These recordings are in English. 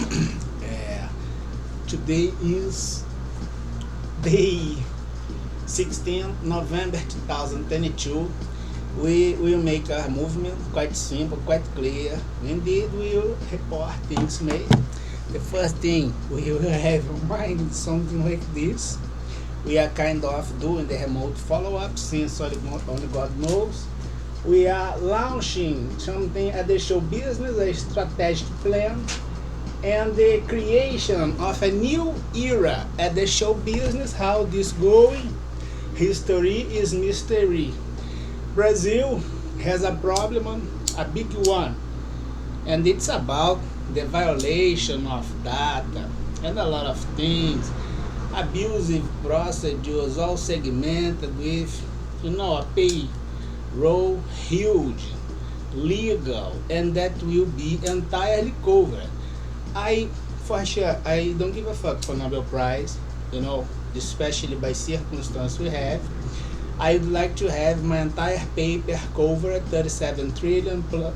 Uh, Today is day 16th November 2022. We will make a movement quite simple, quite clear. Indeed, we will report things made. The first thing we will have in mind is something like this. We are kind of doing the remote follow-up since only God knows. We are launching something at the show business, a strategic plan, and the creation of a new era at the show business. How this going? History is mystery. Brazil has a problem, a big one, and it's about the violation of data and a lot of things. Abusive procedures, all segmented with, a payroll huge, legal, and that will be entirely covered. I, for sure, I don't give a fuck for Nobel Prize, especially by circumstance we have. I would like to have my entire paper covered 37 trillion plus,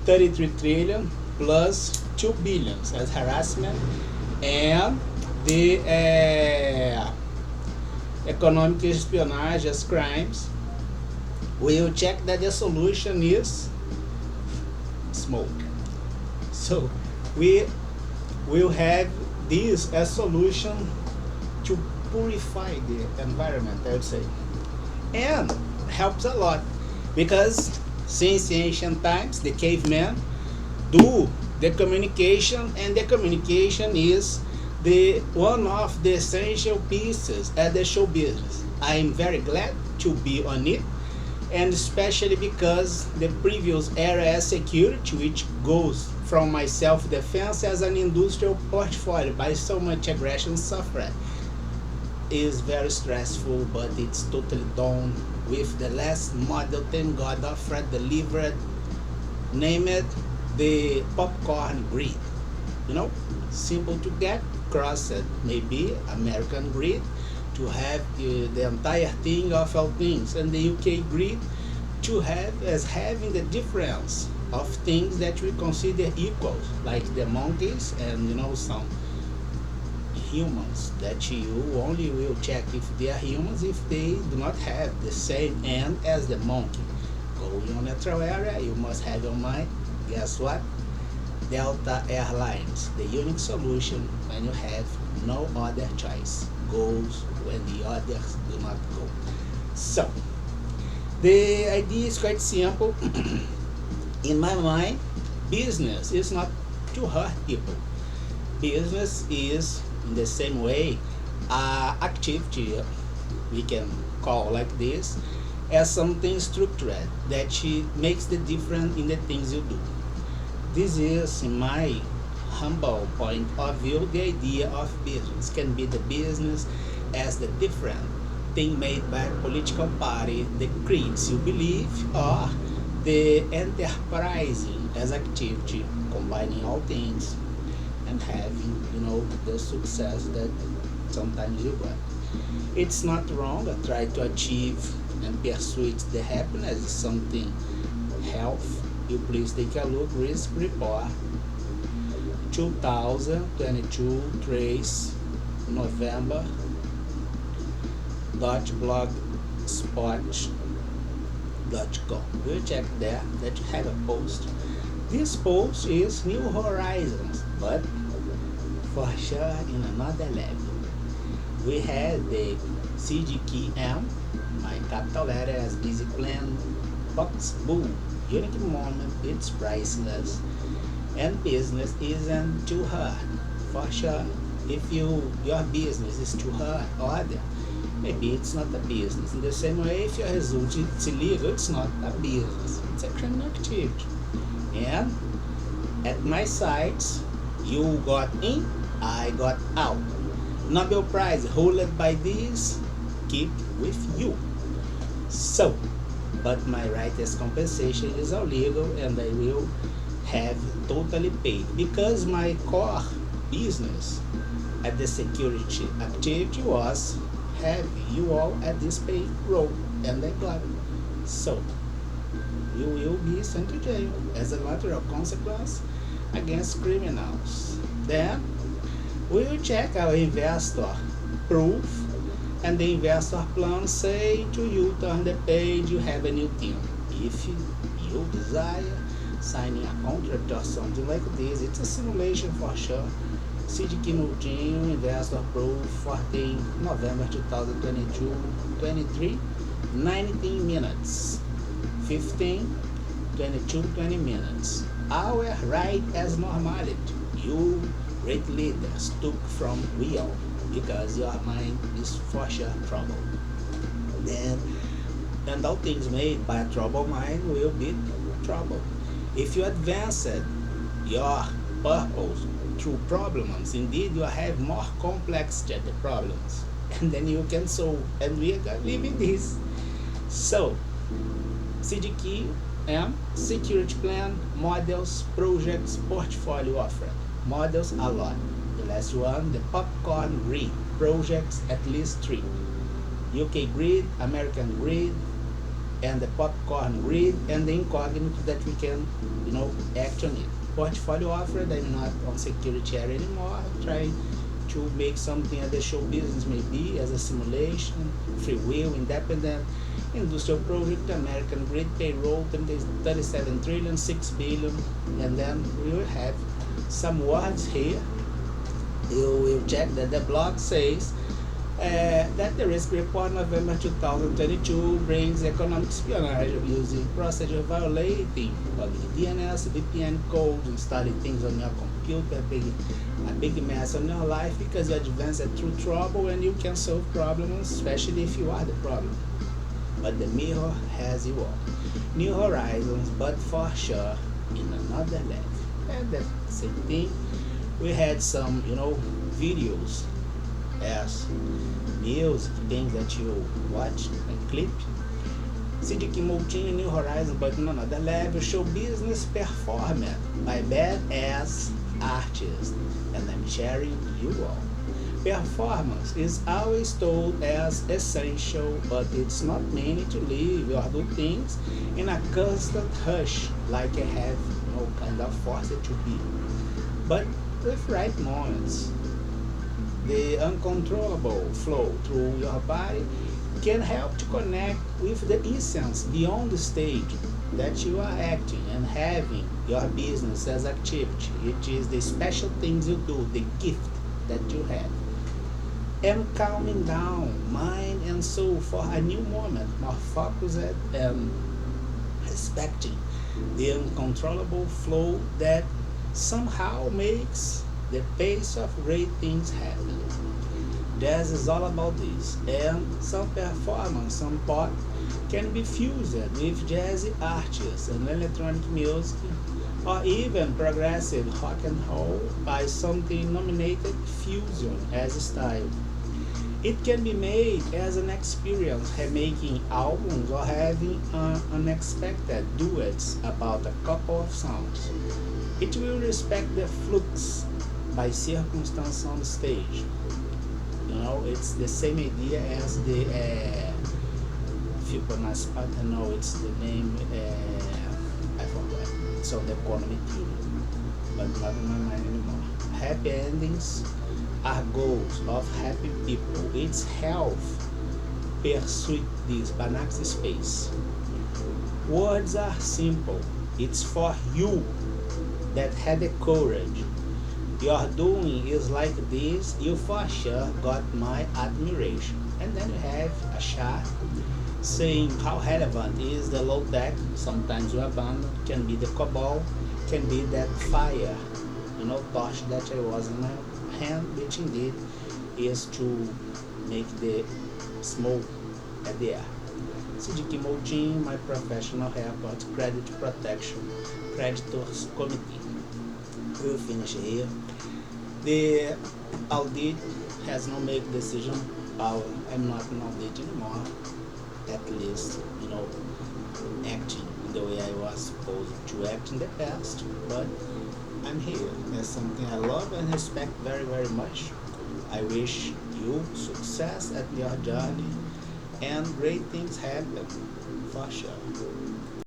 33 trillion plus 2 billions as harassment and the economic espionage as crimes. We'll check that the solution is smoke. So we will have this as solution to purify the environment, I would say, and helps a lot because since ancient times the cavemen do the communication, and the communication is the one of the essential pieces at the show business. I am very glad to be on it, and especially because the previous era as security, which goes from my self-defense as an industrial portfolio by so much aggression suffered, is very stressful, but it's totally done with the last model. Thank God offered delivered, name it the popcorn grid. Simple to get, cross it, maybe American grid to have the entire thing of all things, and the UK grid to have as having the difference of things that we consider equals, like the monkeys and some humans that you only will check if they are humans if they do not have the same end as the monkey. Going on natural area, you must have your mind. Guess what? Delta Airlines, the unique solution when you have no other choice, goes when the others do not go. So, the idea is quite simple. In my mind, business is not to hurt people. Business is, in the same way, activity we can call like this as something structured that makes the difference in the things you do. This is, in my humble point of view, the idea of business. Can be the business as the different thing made by a political party, the creeds you believe, or the enterprising as activity, combining all things and having, the success that sometimes you got. It's not wrong. I try to achieve and pursue the happiness is something health. You please take a look. Risk report 2022 trace November blogspot.com. We'll check there that you have a post. This post is New Horizons, but for sure in another level. We had the CGKM, my capital letter as busy plan, box boom, unique moment, it's priceless, and business isn't too hard. For sure, if your business is too hard other, maybe it's not a business. In the same way, if your result is illegal, it's not a business, it's a criminal activity. And at my sites, you got in, I got out. Nobel Prize held by this, keep with you. So, but my right as compensation is illegal and I will have totally paid because my core business at the security activity was having you all at this payroll and I got it. So, you will be sent to jail as a natural consequence. against criminals. Then we will check our investor proof, and the investor plan say to you turn the page, you have a new team. If you desire signing a contract or something like this, it's a simulation for sure. CDK Moutinho, investor proof, 14 November 2022, 23, 19 minutes, 15, 22, 20 minutes. Our right as normality. You great leaders took from real because your mind is for sure trouble. Then, and all things made by a troubled mind will be trouble. If you advance your purpose through problems, indeed you have more complex than the problems, and then you can solve. And we are gonna live in this. So, CDK and security plan, models, projects, portfolio offer. Models a lot. The last one, the popcorn grid. Projects at least three. UK grid, American grid, and the popcorn grid, and the incognito that we can, act on it. Portfolio offered, I'm not on security area anymore. I'm trying to make something at the show business maybe as a simulation, free will, independent, industrial project, American grid, payroll, 37 trillion, 6 billion, and then we will have some words here. You will check that the blog says that the risk report November 2022 brings economic espionage using procedure violating public DNS, VPN codes, installing things on your computer, a big mess on your life because you advance it through trouble and you can solve problems, especially if you are the problem. But the mirror has you all. New horizons, but for sure in another level. And the same thing, we had some, videos as music, things that you watch and clip. CDK Moutinho, New Horizon, but in another level, show business performance by badass artists, and I'm sharing you all. Performance is always told as essential, but it's not meant to live or do things in a constant hush like I have no kind of force it to be. But with right moments, the uncontrollable flow through your body can help to connect with the essence beyond the stage that you are acting and having your business as activity. It is the special things you do, the gift that you have. And calming down mind and soul for a new moment, more focused and respecting the uncontrollable flow that somehow makes the pace of great things happen. Jazz is all about this, and some performance, some pop can be fused with jazzy artists and electronic music, or even progressive rock and roll by something nominated fusion as a style. It can be made as an experience, making albums or having unexpected duets about a couple of songs. It will respect the flux by circumstance on the stage. It's the same idea as the Fibonacci pattern. No, it's the name. I forgot. It's on the economy theory, but not in my mind anymore. Happy endings are goals of happy people. It's health. Pursue this Banaxi space. Words are simple. It's for you that had the courage. Your doing is like this, you for sure got my admiration. And then you have a shot saying how relevant is the low tech, sometimes you abandon, can be the cobalt, can be that fire, torch that I was in my hand, which indeed is to make the smoke at the air. CDK Moutinho, my professional haircut, credit protection, creditors committee. We'll finish here. The audit has no make decision power. I'm not an audit anymore. At least, acting in the way I was supposed to act in the past. But I'm here. That's something I love and respect very, very much. I wish you success at your journey and great things happen for sure.